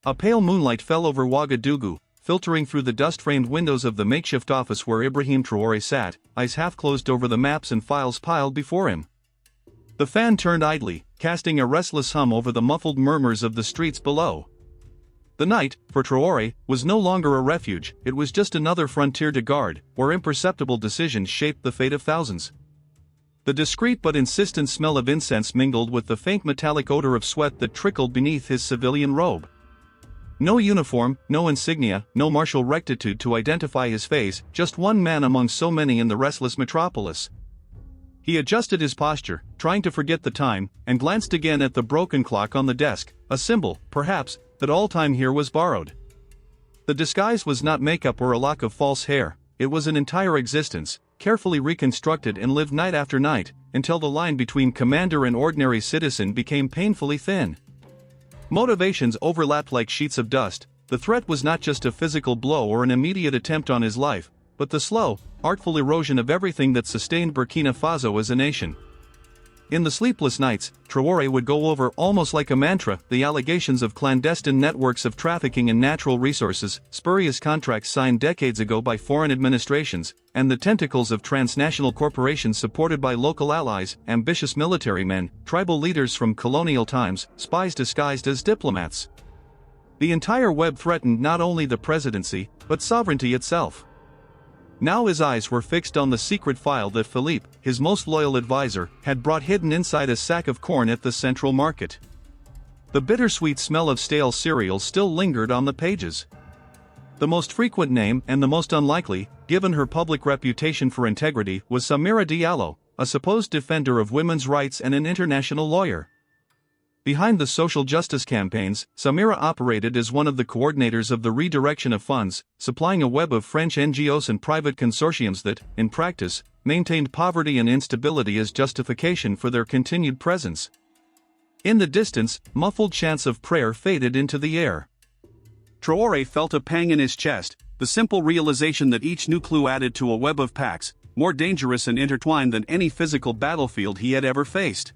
A pale moonlight fell over Ouagadougou, filtering through the dust-framed windows of the makeshift office where Ibrahim Traoré sat, eyes half closed over the maps and files piled before him. The fan turned idly, casting a restless hum over the muffled murmurs of the streets below. The night, for Traoré, was no longer a refuge, it was just another frontier to guard, where imperceptible decisions shaped the fate of thousands. The discreet but insistent smell of incense mingled with the faint metallic odor of sweat that trickled beneath his civilian robe. No uniform, no insignia, no martial rectitude to identify his face, just one man among so many in the restless metropolis. He adjusted his posture, trying to forget the time, and glanced again at the broken clock on the desk, a symbol, perhaps, that all time here was borrowed. The disguise was not makeup or a lock of false hair, it was an entire existence, carefully reconstructed and lived night after night, until the line between commander and ordinary citizen became painfully thin. Motivations overlapped like sheets of dust. The threat was not just a physical blow or an immediate attempt on his life, but the slow, artful erosion of everything that sustained Burkina Faso as a nation. In the sleepless nights, Traoré would go over almost like a mantra the allegations of clandestine networks of trafficking in natural resources, spurious contracts signed decades ago by foreign administrations, and the tentacles of transnational corporations supported by local allies, ambitious military men, tribal leaders from colonial times, spies disguised as diplomats. The entire web threatened not only the presidency, but sovereignty itself. Now his eyes were fixed on the secret file that Philippe, his most loyal advisor, had brought hidden inside a sack of corn at the central market. The bittersweet smell of stale cereal still lingered on the pages. The most frequent name, and the most unlikely, given her public reputation for integrity, was Samira Diallo, a supposed defender of women's rights and an international lawyer. Behind the social justice campaigns, Samira operated as one of the coordinators of the redirection of funds, supplying a web of French NGOs and private consortiums that, in practice, maintained poverty and instability as justification for their continued presence. In the distance, muffled chants of prayer faded into the air. Traoré felt a pang in his chest, the simple realization that each new clue added to a web of pacts, more dangerous and intertwined than any physical battlefield he had ever faced.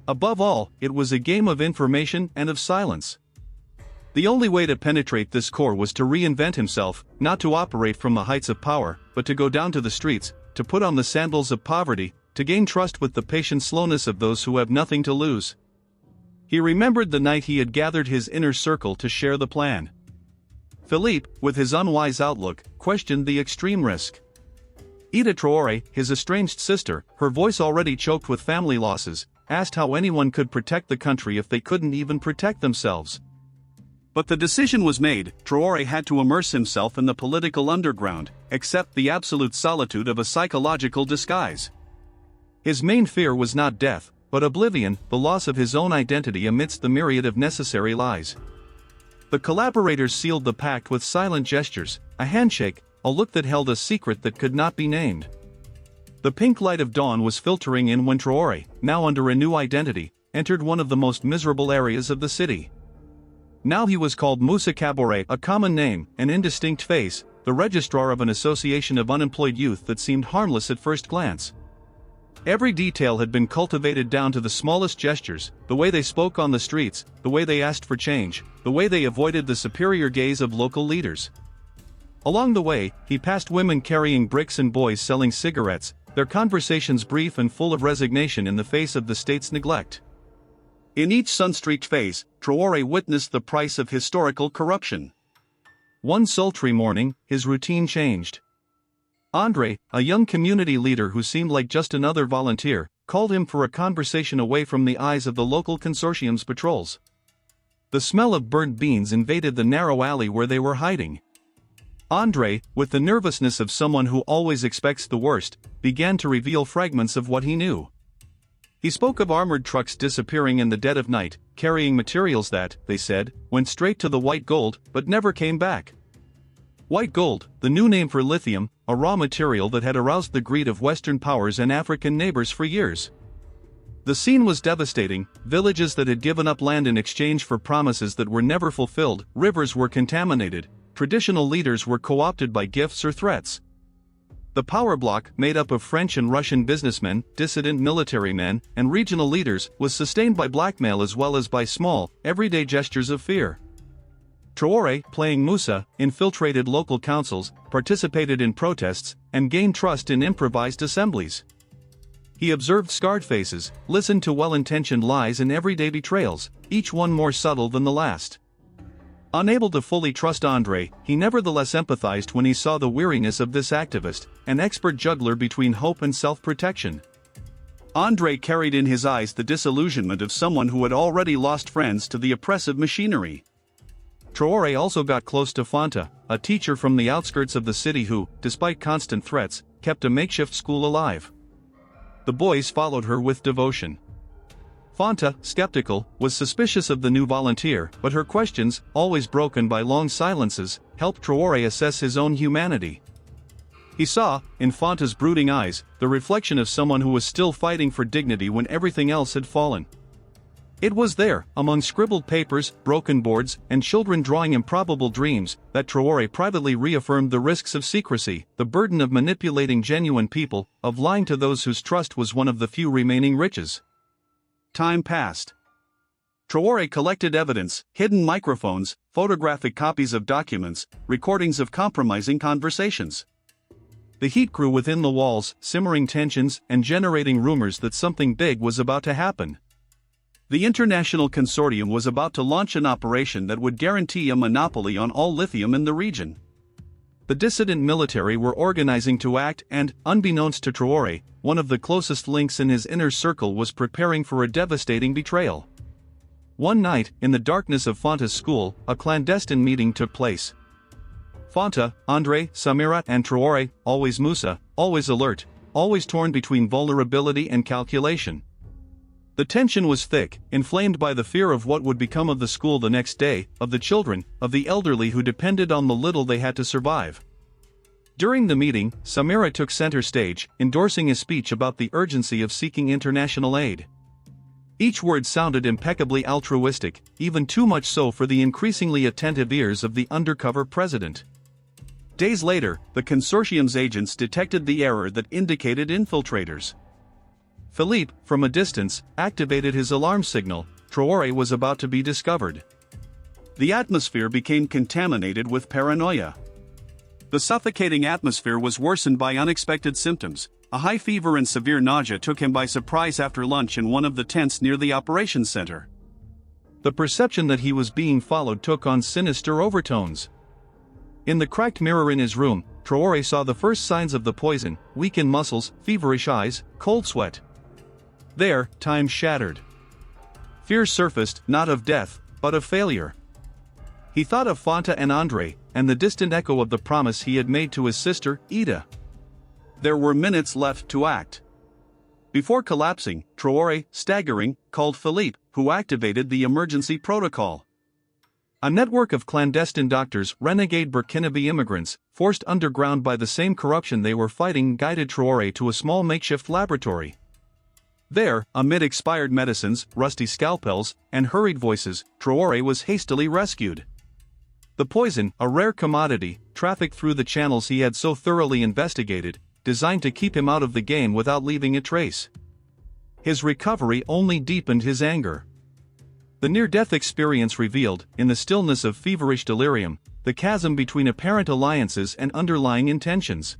Above all, it was a game of information and of silence. The only way to penetrate this core was to reinvent himself, not to operate from the heights of power, but to go down to the streets, to put on the sandals of poverty, to gain trust with the patient slowness of those who have nothing to lose. He remembered the night he had gathered his inner circle to share the plan. Philippe, with his unwise outlook, questioned the extreme risk. Ida Traoré, his estranged sister, her voice already choked with family losses, asked how anyone could protect the country if they couldn't even protect themselves. But the decision was made. Traoré had to immerse himself in the political underground, accept the absolute solitude of a psychological disguise. His main fear was not death, but oblivion, the loss of his own identity amidst the myriad of necessary lies. The collaborators sealed the pact with silent gestures, a handshake, a look that held a secret that could not be named. The pink light of dawn was filtering in when Traoré, now under a new identity, entered one of the most miserable areas of the city. Now he was called Moussa Kaboré, a common name, an indistinct face, the registrar of an association of unemployed youth that seemed harmless at first glance. Every detail had been cultivated down to the smallest gestures, the way they spoke on the streets, the way they asked for change, the way they avoided the superior gaze of local leaders. Along the way, he passed women carrying bricks and boys selling cigarettes, their conversations brief and full of resignation in the face of the state's neglect. In each sun-streaked face, Traoré witnessed the price of historical corruption. One sultry morning, his routine changed. André, a young community leader who seemed like just another volunteer, called him for a conversation away from the eyes of the local consortium's patrols. The smell of burnt beans invaded the narrow alley where they were hiding. André, with the nervousness of someone who always expects the worst, began to reveal fragments of what he knew. He spoke of armored trucks disappearing in the dead of night, carrying materials that, they said, went straight to the white gold, but never came back. White gold, the new name for lithium, a raw material that had aroused the greed of Western powers and African neighbors for years. The scene was devastating. Villages that had given up land in exchange for promises that were never fulfilled, rivers were contaminated, traditional leaders were co-opted by gifts or threats. The power bloc, made up of French and Russian businessmen, dissident military men, and regional leaders, was sustained by blackmail as well as by small, everyday gestures of fear. Traoré, playing Musa, infiltrated local councils, participated in protests, and gained trust in improvised assemblies. He observed scarred faces, listened to well-intentioned lies and everyday betrayals, each one more subtle than the last. Unable to fully trust André, he nevertheless empathized when he saw the weariness of this activist, an expert juggler between hope and self-protection. André carried in his eyes the disillusionment of someone who had already lost friends to the oppressive machinery. Traoré also got close to Fanta, a teacher from the outskirts of the city who, despite constant threats, kept a makeshift school alive. The boys followed her with devotion. Fanta, skeptical, was suspicious of the new volunteer, but her questions, always broken by long silences, helped Traoré assess his own humanity. He saw, in Fanta's brooding eyes, the reflection of someone who was still fighting for dignity when everything else had fallen. It was there, among scribbled papers, broken boards, and children drawing improbable dreams, that Traoré privately reaffirmed the risks of secrecy, the burden of manipulating genuine people, of lying to those whose trust was one of the few remaining riches. Time passed. Traoré collected evidence, hidden microphones, photographic copies of documents, recordings of compromising conversations. The heat grew within the walls, simmering tensions and generating rumors that something big was about to happen. The international consortium was about to launch an operation that would guarantee a monopoly on all lithium in the region. The dissident military were organizing to act and, unbeknownst to Traoré, one of the closest links in his inner circle was preparing for a devastating betrayal. One night, in the darkness of Fanta's school, a clandestine meeting took place. Fanta, André, Samira, and Traoré, always Musa, always alert, always torn between vulnerability and calculation. The tension was thick, inflamed by the fear of what would become of the school the next day, of the children, of the elderly who depended on the little they had to survive. During the meeting, Samira took center stage, endorsing a speech about the urgency of seeking international aid. Each word sounded impeccably altruistic, even too much so for the increasingly attentive ears of the undercover president. Days later, the consortium's agents detected the error that indicated infiltrators. Philippe, from a distance, activated his alarm signal. Traoré was about to be discovered. The atmosphere became contaminated with paranoia. The suffocating atmosphere was worsened by unexpected symptoms. A high fever and severe nausea took him by surprise after lunch in one of the tents near the operations center. The perception that he was being followed took on sinister overtones. In the cracked mirror in his room, Traoré saw the first signs of the poison: weakened muscles, feverish eyes, cold sweat. There, time shattered. Fear surfaced, not of death, but of failure. He thought of Fanta and André, and the distant echo of the promise he had made to his sister, Ida. There were minutes left to act. Before collapsing, Traoré, staggering, called Philippe, who activated the emergency protocol. A network of clandestine doctors, renegade Burkinabe immigrants, forced underground by the same corruption they were fighting, guided Traoré to a small makeshift laboratory. There, amid expired medicines, rusty scalpels, and hurried voices, Traoré was hastily rescued. The poison, a rare commodity, trafficked through the channels he had so thoroughly investigated, designed to keep him out of the game without leaving a trace. His recovery only deepened his anger. The near-death experience revealed, in the stillness of feverish delirium, the chasm between apparent alliances and underlying intentions.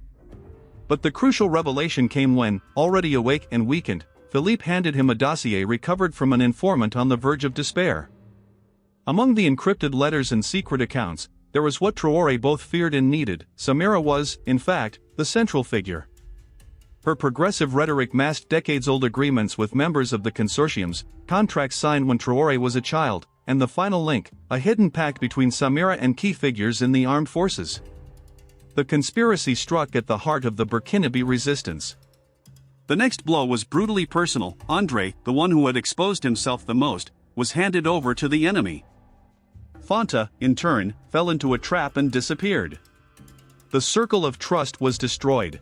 But the crucial revelation came when, already awake and weakened, Philippe handed him a dossier recovered from an informant on the verge of despair. Among the encrypted letters and secret accounts, there was what Traoré both feared and needed. Samira was, in fact, the central figure. Her progressive rhetoric masked decades-old agreements with members of the consortiums, contracts signed when Traoré was a child, and the final link, a hidden pact between Samira and key figures in the armed forces. The conspiracy struck at the heart of the Burkinabe resistance. The next blow was brutally personal. André, the one who had exposed himself the most, was handed over to the enemy. Fanta, in turn, fell into a trap and disappeared. The circle of trust was destroyed.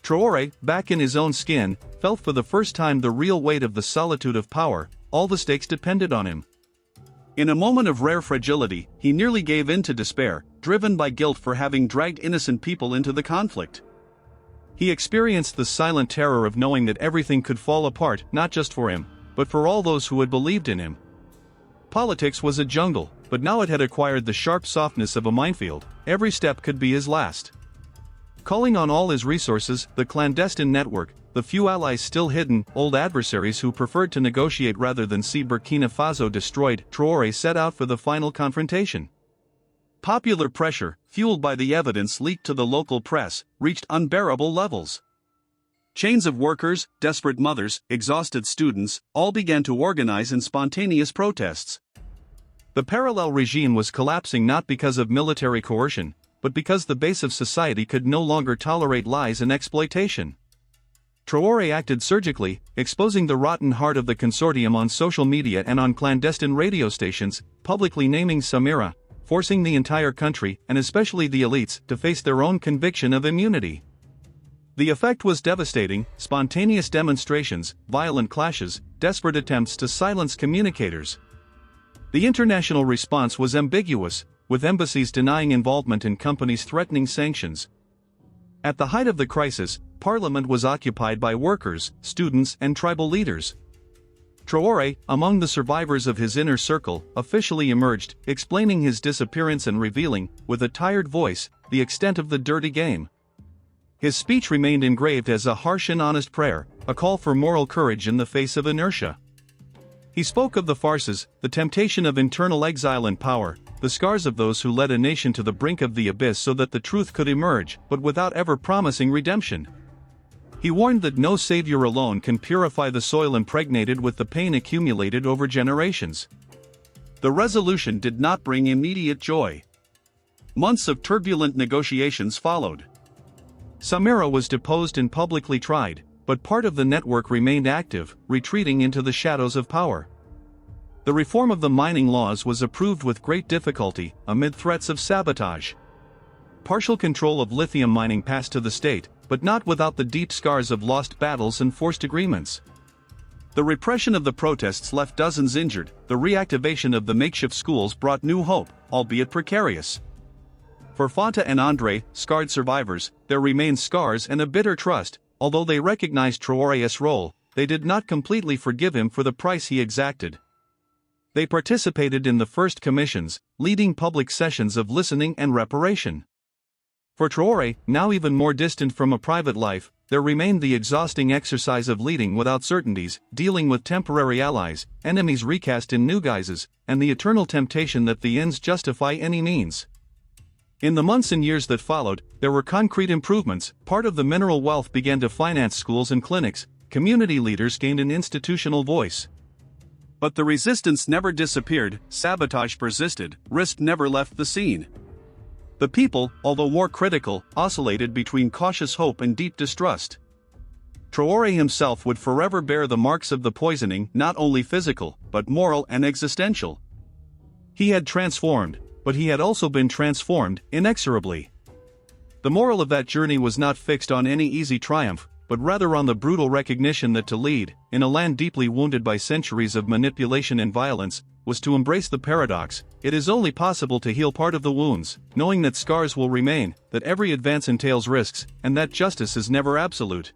Traoré, back in his own skin, felt for the first time the real weight of the solitude of power. All the stakes depended on him. In a moment of rare fragility, he nearly gave in to despair, driven by guilt for having dragged innocent people into the conflict. He experienced the silent terror of knowing that everything could fall apart, not just for him, but for all those who had believed in him. Politics was a jungle, but now it had acquired the sharp softness of a minefield. Every step could be his last. Calling on all his resources, the clandestine network, the few allies still hidden, old adversaries who preferred to negotiate rather than see Burkina Faso destroyed, Traoré set out for the final confrontation. Popular pressure, fueled by the evidence leaked to the local press, reached unbearable levels. Chains of workers, desperate mothers, exhausted students, all began to organize in spontaneous protests. The parallel regime was collapsing not because of military coercion, but because the base of society could no longer tolerate lies and exploitation. Traoré acted surgically, exposing the rotten heart of the consortium on social media and on clandestine radio stations, publicly naming Samira, forcing the entire country, and especially the elites, to face their own conviction of immunity. The effect was devastating: spontaneous demonstrations, violent clashes, desperate attempts to silence communicators. The international response was ambiguous, with embassies denying involvement and companies threatening sanctions. At the height of the crisis, parliament was occupied by workers, students, and tribal leaders. Traoré, among the survivors of his inner circle, officially emerged, explaining his disappearance and revealing, with a tired voice, the extent of the dirty game. His speech remained engraved as a harsh and honest prayer, a call for moral courage in the face of inertia. He spoke of the farces, the temptation of internal exile and power, the scars of those who led a nation to the brink of the abyss so that the truth could emerge, but without ever promising redemption. He warned that no savior alone can purify the soil impregnated with the pain accumulated over generations. The resolution did not bring immediate joy. Months of turbulent negotiations followed. Samira was deposed and publicly tried, but part of the network remained active, retreating into the shadows of power. The reform of the mining laws was approved with great difficulty, amid threats of sabotage. Partial control of lithium mining passed to the state, but not without the deep scars of lost battles and forced agreements. The repression of the protests left dozens injured. The reactivation of the makeshift schools brought new hope, albeit precarious. For Fanta and André, scarred survivors, there remained scars and a bitter trust. Although they recognized Traoré's role, they did not completely forgive him for the price he exacted. They participated in the first commissions, leading public sessions of listening and reparation. For Traoré, now even more distant from a private life, there remained the exhausting exercise of leading without certainties, dealing with temporary allies, enemies recast in new guises, and the eternal temptation that the ends justify any means. In the months and years that followed, there were concrete improvements. Part of the mineral wealth began to finance schools and clinics, community leaders gained an institutional voice. But the resistance never disappeared, sabotage persisted, risk never left the scene. The people, although more critical, oscillated between cautious hope and deep distrust. Traoré himself would forever bear the marks of the poisoning, not only physical, but moral and existential. He had transformed, but he had also been transformed, inexorably. The moral of that journey was not fixed on any easy triumph, but rather on the brutal recognition that to lead, in a land deeply wounded by centuries of manipulation and violence, was to embrace the paradox: it is only possible to heal part of the wounds, knowing that scars will remain, that every advance entails risks, and that justice is never absolute.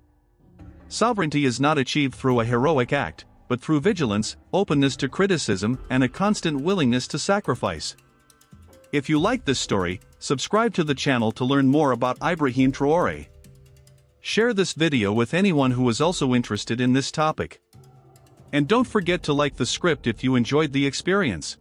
Sovereignty is not achieved through a heroic act, but through vigilance, openness to criticism, and a constant willingness to sacrifice. If you like this story, subscribe to the channel to learn more about Ibrahim Traoré. Share this video with anyone who is also interested in this topic. And don't forget to like the script if you enjoyed the experience.